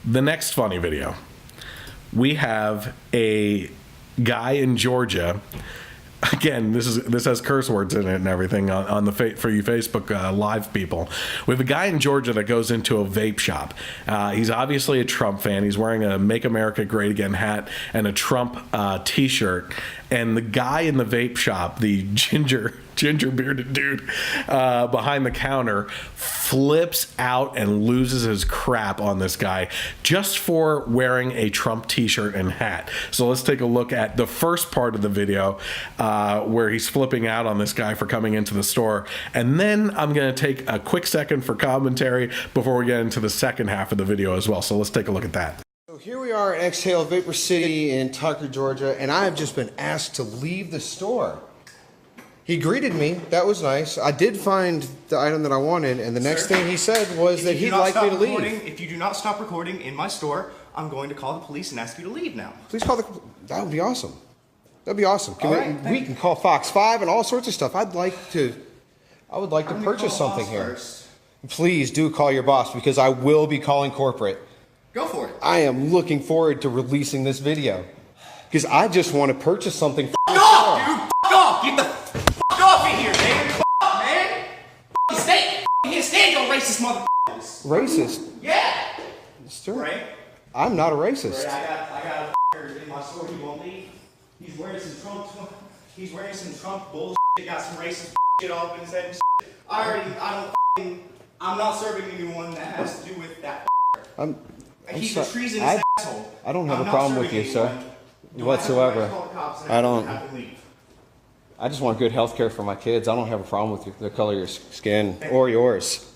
The next funny video. We have a guy in Georgia. Again, this has curse words in it and everything on the for you Facebook live people. We have a guy in Georgia that goes into a vape shop. He's obviously a Trump fan. He's wearing a "Make America Great Again" hat and a Trump T-shirt. And the guy in the vape shop, the ginger bearded dude behind the counter, flips out and loses his crap on this guy just for wearing a Trump T-shirt and hat. So let's take a look at the first part of the video where he's flipping out on this guy for coming into the store. And then I'm going to take a quick second for commentary before we get into the second half of the video as well. So let's take a look at that. So here we are in Exhale Vapor City in Tucker, Georgia, and I have just been asked to leave the store. He greeted me. That was nice. I did find the item that I wanted, and the next thing he said was that he'd like me to leave. If you do not stop recording in my store, I'm going to call the police and ask you to leave now. Please call the... That would be awesome. That'd be awesome. We can call Fox 5 and all sorts of stuff. I would like to purchase something here. Please do call your boss, because I will be calling corporate. Go for it. I am looking forward to releasing this video, because I just want to purchase something. Fuck off, dude! Fuck off! Get the fuck off in here, man! Fuck off, man! You can't stand your racist motherfuckers! Racist? Yeah! Sir, Right? I'm not a racist. Right, I got a fucker in my store. He won't leave. He's wearing some Trump bullshit. Got some racist shit all up in his head and shit. I'm not serving anyone that has to do with that. He's a treasonous asshole. I don't have a problem with you, sir, whatsoever. I just want good health care for my kids. I don't have a problem with the color of your skin or yours.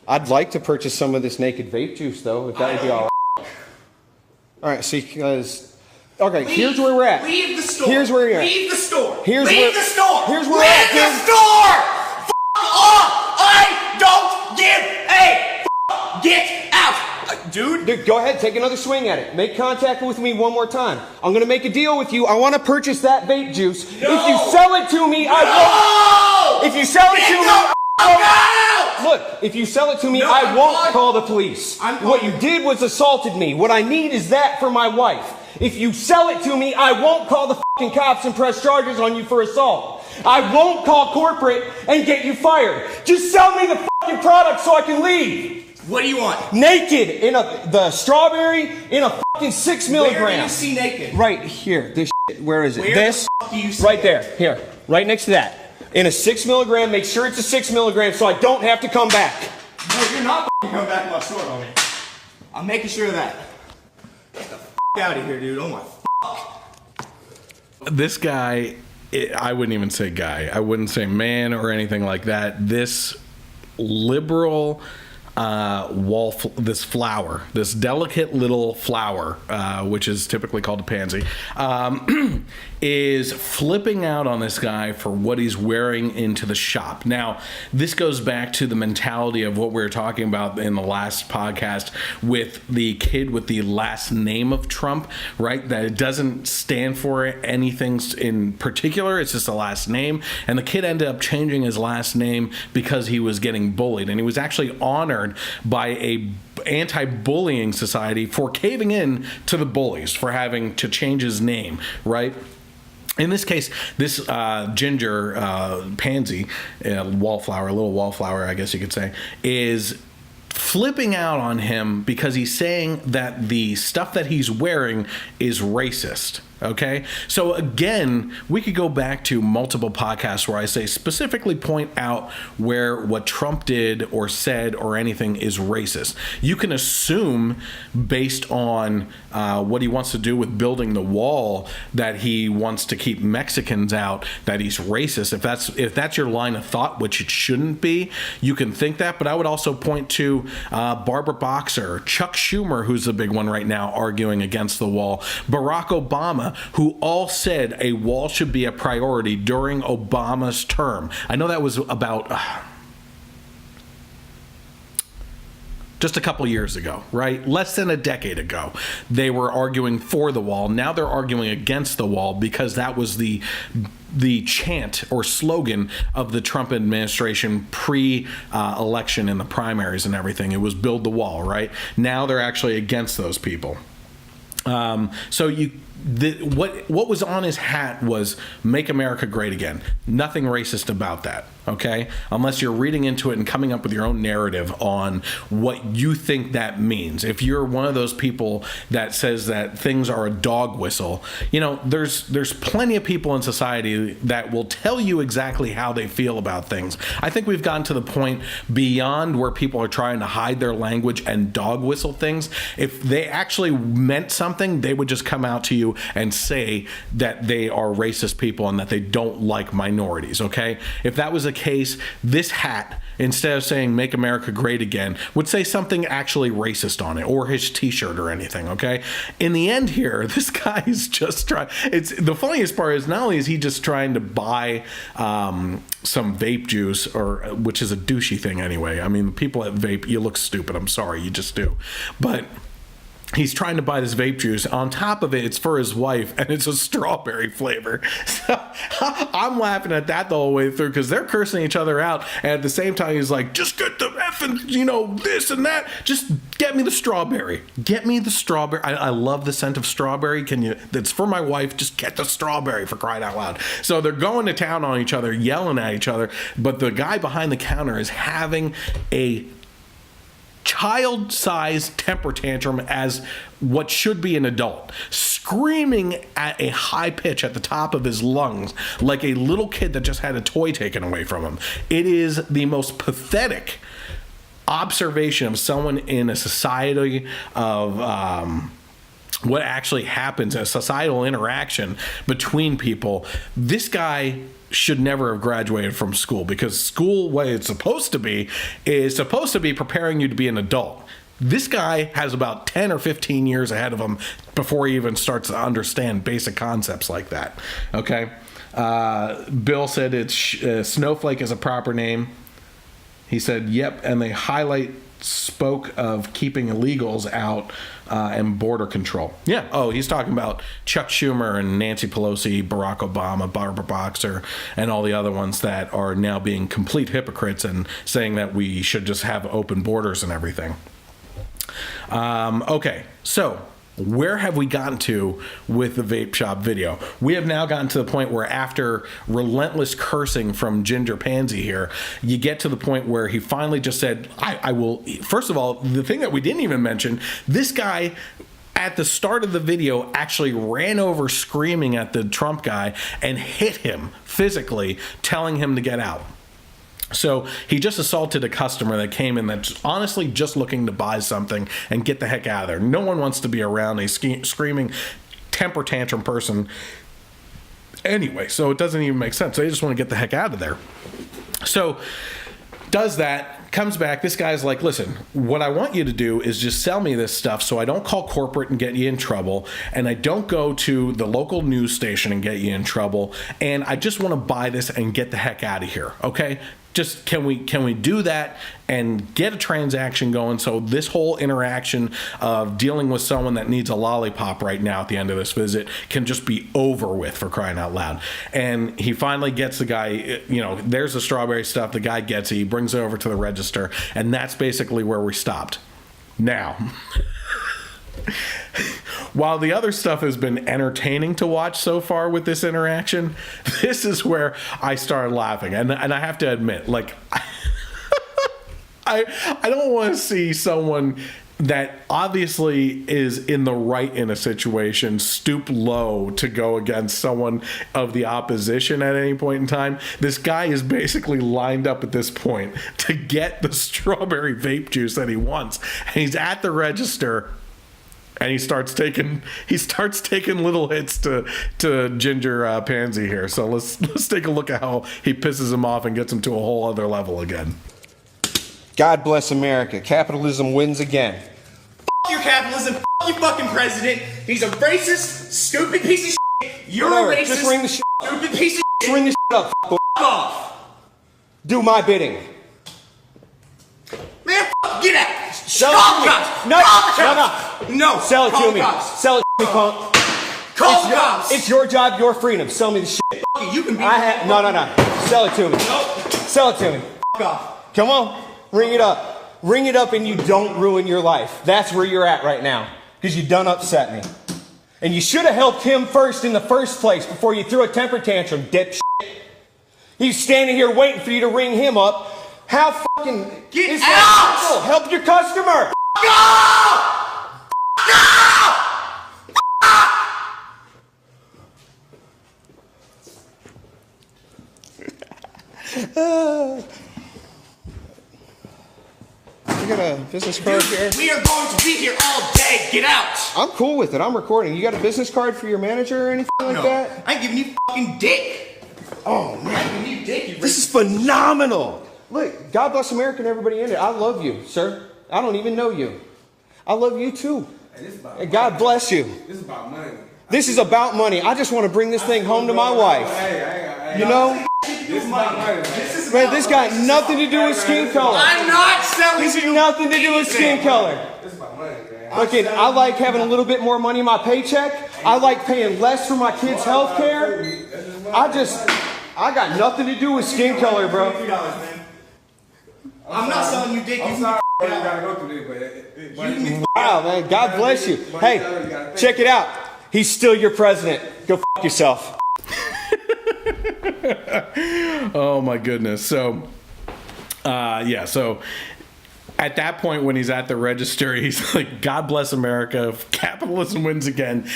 I'd like to purchase some of this naked vape juice, though, if that would be all right. All right, see, because... Okay, here's where we're at. Leave the store. Here's where you're at. Leave the store. Leave the store. Here's where we're at, dude. Leave the store! Fuck off! I don't give a fuck. Get out! Dude, go ahead, take another swing at it. Make contact with me one more time. I'm going to make a deal with you. I want to purchase that vape juice. No. If you sell it to me, I won't. If you sell it to me, look, if you sell it to me, I won't call the police. What you did was assaulted me. What I need is that for my wife. If you sell it to me, I won't call the fucking cops and press charges on you for assault. I won't call corporate and get you fired. Just sell me the fucking product so I can leave. What do you want? Naked in the strawberry in a fucking 6 milligram. Where do you see naked? Right here. This shit. Where is it? Where this the fuck do you see right it? there. Here. Right next to that. In a 6 milligram. Make sure it's a 6 milligram so I don't have to come back. No, you're not coming back to my store, homie. I'm making sure of that. Get the out of here, dude. Oh my This guy, I wouldn't even say guy. I wouldn't say man or anything like that. This liberal this flower, this delicate little flower, which is typically called a pansy, is flipping out on this guy for what he's wearing into the shop. Now, this goes back to the mentality of what we were talking about in the last podcast with the kid with the last name of Trump, right? That it doesn't stand for anything in particular. It's just a last name. And the kid ended up changing his last name because he was getting bullied. And he was actually honored by a anti-bullying society for caving in to the bullies, for having to change his name, right? In this case, this ginger pansy, wallflower, little wallflower, I guess you could say, is flipping out on him because he's saying that the stuff that he's wearing is racist. Okay, so again, we could go back to multiple podcasts where I say specifically point out where what Trump did or said or anything is racist. You can assume based on what he wants to do with building the wall that he wants to keep Mexicans out, that he's racist. If that's your line of thought, which it shouldn't be, you can think that. But I would also point to Barbara Boxer, Chuck Schumer, who's the big one right now arguing against the wall, Barack Obama, who all said a wall should be a priority during Obama's term. I know that was about just a couple years ago, right? Less than a decade ago, they were arguing for the wall. Now they're arguing against the wall because that was the chant or slogan of the Trump administration pre-election in the primaries and everything. It was build the wall, right? Now they're actually against those people. What was on his hat was "Make America Great Again." Nothing racist about that, okay? Unless you're reading into it and coming up with your own narrative on what you think that means. If you're one of those people that says that things are a dog whistle, you know, there's plenty of people in society that will tell you exactly how they feel about things. I think we've gotten to the point beyond where people are trying to hide their language and dog whistle things. If they actually meant something, they would just come out to you and say that they are racist people and that they don't like minorities, okay? If that was the case, this hat, instead of saying "Make America Great Again," would say something actually racist on it, or his t-shirt or anything, okay? In the end here, this guy is just trying, the funniest part is not only is he just trying to buy some vape juice, which is a douchey thing anyway. I mean, people at vape, you look stupid, I'm sorry, you just do. But he's trying to buy this vape juice. On top of it, it's for his wife, and it's a strawberry flavor. So I'm laughing at that the whole way through because they're cursing each other out. And at the same time, he's like, just get the effing, this and that. Just get me the strawberry. Get me the strawberry. I love the scent of strawberry. That's for my wife. Just get the strawberry, for crying out loud. So they're going to town on each other, yelling at each other. But the guy behind the counter is having a child-sized temper tantrum as what should be an adult, screaming at a high pitch at the top of his lungs like a little kid that just had a toy taken away from him. It is the most pathetic observation of someone in a society of what actually happens, a societal interaction between people. This guy should never have graduated from school, because school, what it's supposed to be, is supposed to be preparing you to be an adult. This guy has about 10 or 15 years ahead of him before he even starts to understand basic concepts like that. Okay? Bill said it's Snowflake is a proper name. He said, yep, and they spoke of keeping illegals out and border control. Yeah. Oh, he's talking about Chuck Schumer and Nancy Pelosi, Barack Obama, Barbara Boxer, and all the other ones that are now being complete hypocrites and saying that we should just have open borders and everything. Okay, so where have we gotten to with the vape shop video? We have now gotten to the point where, after relentless cursing from Ginger Pansy here, you get to the point where he finally just said, I will. First of all, the thing that we didn't even mention, this guy at the start of the video actually ran over screaming at the Trump guy and hit him physically, telling him to get out. So he just assaulted a customer that came in that's honestly just looking to buy something and get the heck out of there. No one wants to be around a screaming temper tantrum person anyway, so it doesn't even make sense. They just want to get the heck out of there. So does that, comes back, this guy's like, listen, what I want you to do is just sell me this stuff so I don't call corporate and get you in trouble, and I don't go to the local news station and get you in trouble, and I just want to buy this and get the heck out of here, okay? Just can we do that and get a transaction going, so this whole interaction of dealing with someone that needs a lollipop right now at the end of this visit can just be over with, for crying out loud. And he finally gets the guy, there's the strawberry stuff, the guy gets it, he brings it over to the register, and that's basically where we stopped. Now, while the other stuff has been entertaining to watch so far with this interaction, this is where I started laughing. And I have to admit, like, I don't want to see someone that obviously is in the right in a situation stoop low to go against someone of the opposition at any point in time. This guy is basically lined up at this point to get the strawberry vape juice that he wants. And he's at the register, and he starts taking little hits to Ginger Pansy here. So let's take a look at how he pisses him off and gets him to a whole other level again. God bless America. Capitalism wins again. F*** your capitalism. F*** you fucking president. He's a racist, stupid piece of shit. You're Whatever, a racist, just ring the shit up. stupid piece of Just shit. ring the shit up, F*** off. Do my bidding. Man, f*** get out. Sell it to me. No. Sell it to me. Sell it to me, punk. Call cops. It's your job, your freedom. Sell me the shit. You can be. No. Sell it to me. Nope. Sell it to me. Off. Come on. Ring it up. Ring it up and you don't ruin your life. That's where you're at right now. Because you done upset me. And you should have helped him first in the first place before you threw a temper tantrum, dipshit. He's standing here waiting for you to ring him up. How fucking Get out! Help your customer. You got a business card here? We are going to be here all day. Get out. I'm cool with it. I'm recording. You got a business card for your manager or anything like that? I ain't giving you fucking dick. Oh, man. I ain't giving you dick. You This is phenomenal. Look, God bless America and everybody in it. I love you, sir. I don't even know you. I love you too. And God bless you. This is about money. This is about money. I just want to bring this thing home to my wife. You know? This is about money, Man, this got nothing to do with skin color. I'm not selling This has you nothing to do with skin color. This is about money, man. Look, I like having a little bit more money in my paycheck. I like paying less for my kids' health care. I got nothing to do with skin color, bro. $3, man. I'm not selling you dick. I'm sorry you gotta go through this, but Wow, man. God bless you. Hey, check it out. He's still your president. Go f*** yourself. Oh my goodness. So so at that point when he's at the register, he's like, God bless America, capitalism wins again.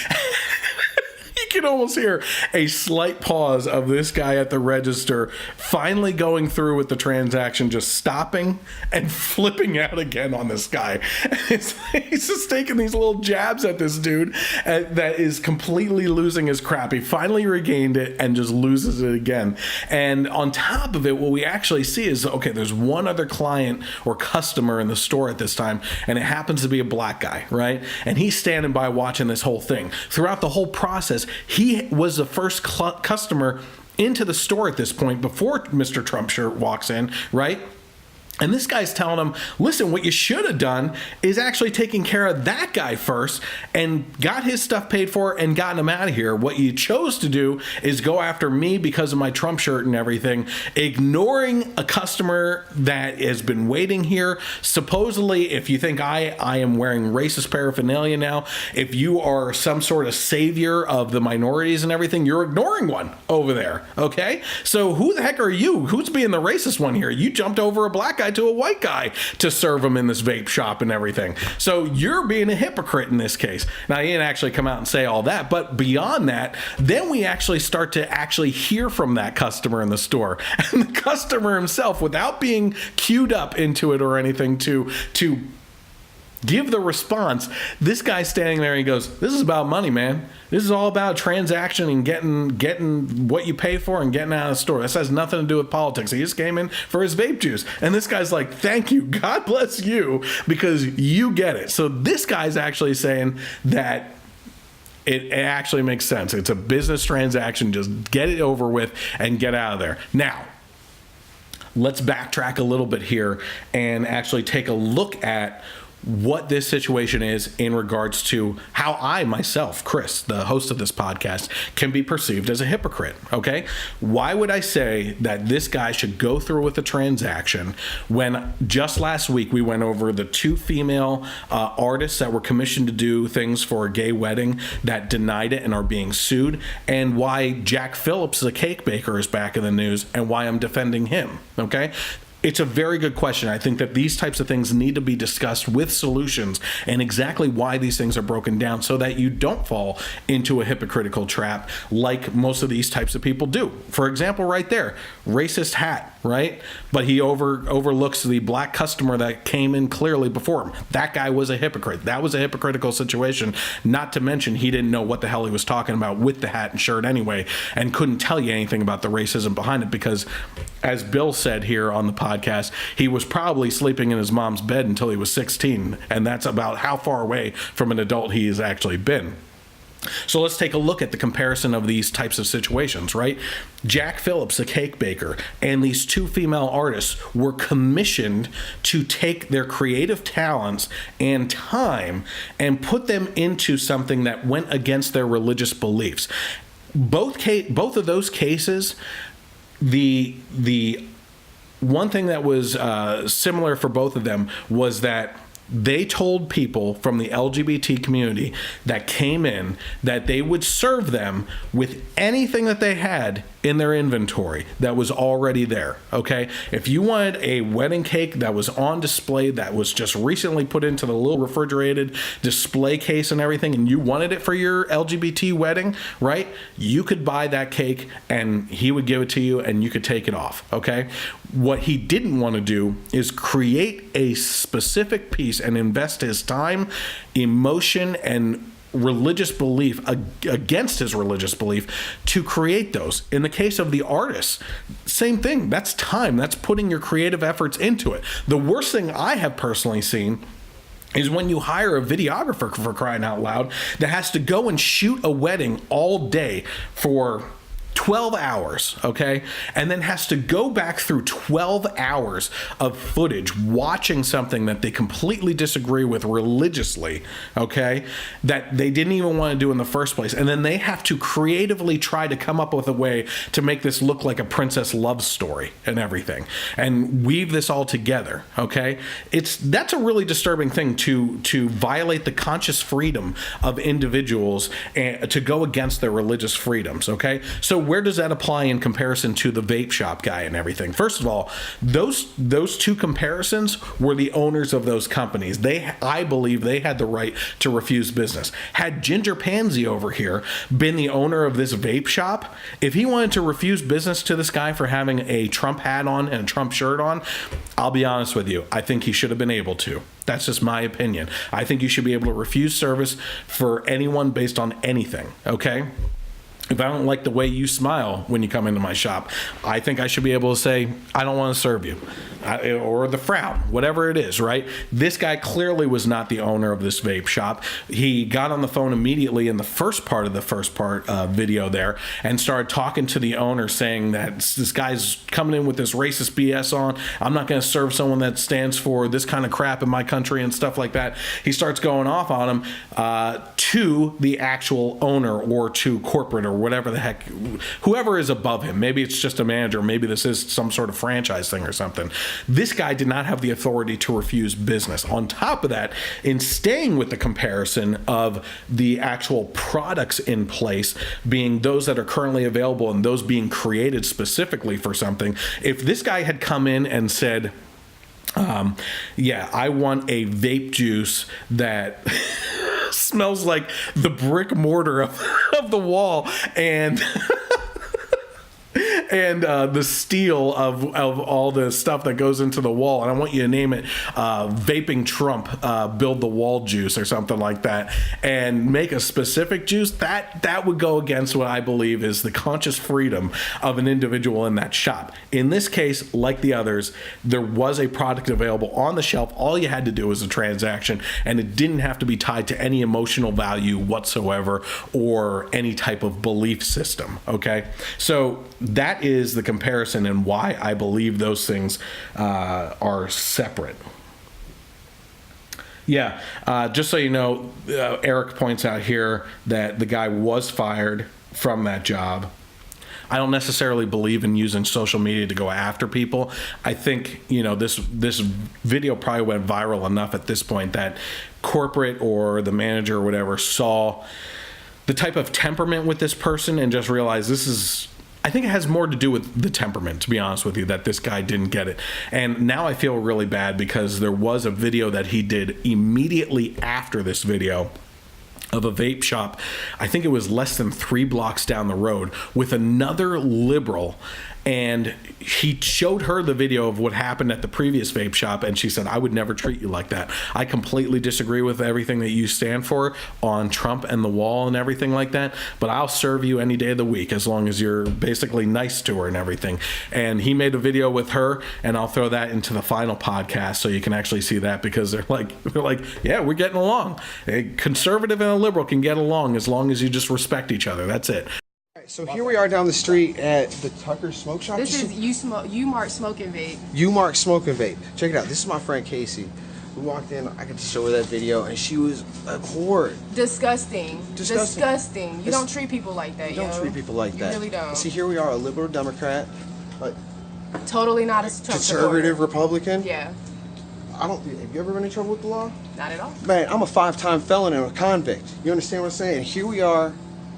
You can almost hear a slight pause of this guy at the register finally going through with the transaction, just stopping and flipping out again on this guy. He's just taking these little jabs at this dude that is completely losing his crap. He finally regained it and just loses it again. And on top of it, what we actually see is, okay, there's one other client or customer in the store at this time, and it happens to be a black guy, right? And he's standing by watching this whole thing. Throughout the whole process, he was the first customer into the store at this point before Mr. Trump shirt walks in, right? And this guy's telling him, listen, what you should have done is actually taking care of that guy first and got his stuff paid for and gotten him out of here. What you chose to do is go after me because of my Trump shirt and everything, ignoring a customer that has been waiting here. Supposedly, if you think I am wearing racist paraphernalia now, if you are some sort of savior of the minorities and everything, you're ignoring one over there, okay? So who the heck are you? Who's being the racist one here? You jumped over a black guy to a white guy to serve him in this vape shop and everything. So you're being a hypocrite in this case. Now, he didn't actually come out and say all that, but beyond that, then we actually start to actually hear from that customer in the store. And the customer himself, without being queued up into it or anything to give the response, this guy's standing there and he goes, this is about money, man. This is all about transaction and getting what you pay for and getting out of the store. This has nothing to do with politics. He just came in for his vape juice. And this guy's like, thank you. God bless you, because you get it. So this guy's actually saying that it actually makes sense. It's a business transaction. Just get it over with and get out of there. Now, let's backtrack a little bit here and actually take a look at what this situation is in regards to how I myself, Chris, the host of this podcast, can be perceived as a hypocrite, okay? Why would I say that this guy should go through with the transaction when just last week we went over the two female artists that were commissioned to do things for a gay wedding that denied it and are being sued, and why Jack Phillips, the cake baker, is back in the news and why I'm defending him, okay? It's a very good question. I think that these types of things need to be discussed with solutions and exactly why these things are broken down so that you don't fall into a hypocritical trap like most of these types of people do. For example, right there, racist hat, right? But he overlooks the black customer that came in clearly before him. That guy was a hypocrite. That was a hypocritical situation. Not to mention he didn't know what the hell he was talking about with the hat and shirt anyway and couldn't tell you anything about the racism behind it because, as Bill said here on the podcast, he was probably sleeping in his mom's bed until he was 16, and that's about how far away from an adult he has actually been. So let's take a look at the comparison of these types of situations, right? Jack Phillips, a cake baker, and these two female artists were commissioned to take their creative talents and time and put them into something that went against their religious beliefs. Both of those cases, the one thing that was similar for both of them was that they told people from the LGBT community that came in that they would serve them with anything that they had in their inventory that was already there, okay? If you wanted a wedding cake that was on display, that was just recently put into the little refrigerated display case and everything, and you wanted it for your LGBT wedding, right? You could buy that cake and he would give it to you and you could take it off, okay? What he didn't want to do is create a specific piece and invest his time, emotion, and religious belief against his religious belief to create those. In the case of the artists, same thing. That's time. That's putting your creative efforts into it. The worst thing I have personally seen is when you hire a videographer, for crying out loud, that has to go and shoot a wedding all day for 12 hours, okay? And then has to go back through 12 hours of footage watching something that they completely disagree with religiously, okay? That they didn't even want to do in the first place. And then they have to creatively try to come up with a way to make this look like a princess love story and everything and weave this all together, okay? That's a really disturbing thing to violate the conscious freedom of individuals and to go against their religious freedoms, okay? So where does that apply in comparison to the vape shop guy and everything? First of all, those two comparisons were the owners of those companies. I believe they had the right to refuse business. Had Ginger Pansy over here been the owner of this vape shop, if he wanted to refuse business to this guy for having a Trump hat on and a Trump shirt on, I'll be honest with you, I think he should have been able to. That's just my opinion. I think you should be able to refuse service for anyone based on anything, okay? If I don't like the way you smile when you come into my shop, I think I should be able to say, I don't want to serve you. Or the frown, whatever it is, right? This guy clearly was not the owner of this vape shop. He got on the phone immediately in the first part video there and started talking to the owner saying that this guy's coming in with this racist BS on. I'm not going to serve someone that stands for this kind of crap in my country and stuff like that. He starts going off on him to the actual owner or to corporate or whatever the heck, whoever is above him. Maybe it's just a manager. Maybe this is some sort of franchise thing or something. This guy did not have the authority to refuse business. On top of that, in staying with the comparison of the actual products in place being those that are currently available and those being created specifically for something, if this guy had come in and said, yeah, I want a vape juice that smells like the brick mortar of the wall and and the steel of all the stuff that goes into the wall, and I want you to name it Vaping Trump Build the Wall Juice or something like that, and make a specific juice, that would go against what I believe is the conscious freedom of an individual in that shop. In this case, like the others, there was a product available on the shelf. All you had to do was a transaction, and it didn't have to be tied to any emotional value whatsoever or any type of belief system, okay? So that is the comparison and why I believe those things are separate. Yeah, just so you know, Eric points out here that the guy was fired from that job. I don't necessarily believe in using social media to go after people. I think, this video probably went viral enough at this point that corporate or the manager or whatever saw the type of temperament with this person and just realized I think it has more to do with the temperament, to be honest with you, that this guy didn't get it. And now I feel really bad because there was a video that he did immediately after this video of a vape shop. I think it was less than 3 blocks down the road with another liberal and he showed her the video of what happened at the previous vape shop, and she said, I would never treat you like that. I completely disagree with everything that you stand for on Trump and the wall and everything like that, but I'll serve you any day of the week as long as you're basically nice to her and everything. And he made a video with her, and I'll throw that into the final podcast so you can actually see that, because they're like, yeah, we're getting along. A conservative and a liberal can get along as long as you just respect each other. That's it. So here we are down the street at the Tucker Smoke Shop. This is U-Mark Smoking Vape. U-Mark Smoking Vape. Check it out. This is my friend Casey. We walked in. I got to show her that video, and she was abhorred. Disgusting. You don't treat people like that, You don't treat people like that. You really don't. See, here we are, a liberal Democrat, like Totally not a Trump conservative supporter. Republican. Yeah, Have you ever been in trouble with the law? not at all. Man, I'm a 5-time felon and a convict. You understand what I'm saying? Here we are,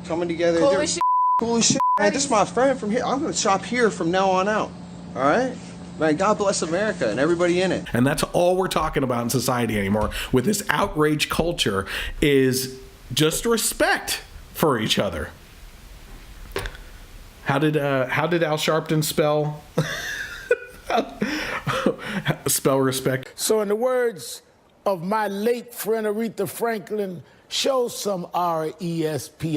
coming together. Cool They're as shit. Cool as shit. Man, this is my friend from here. I'm going to shop here from now on out. All right? Man, God bless America and everybody in it. And that's all we're talking about in society anymore with this outrage culture, is just respect for each other. How did Al Sharpton spell respect? So in the words of my late friend Aretha Franklin, show some RESPICT.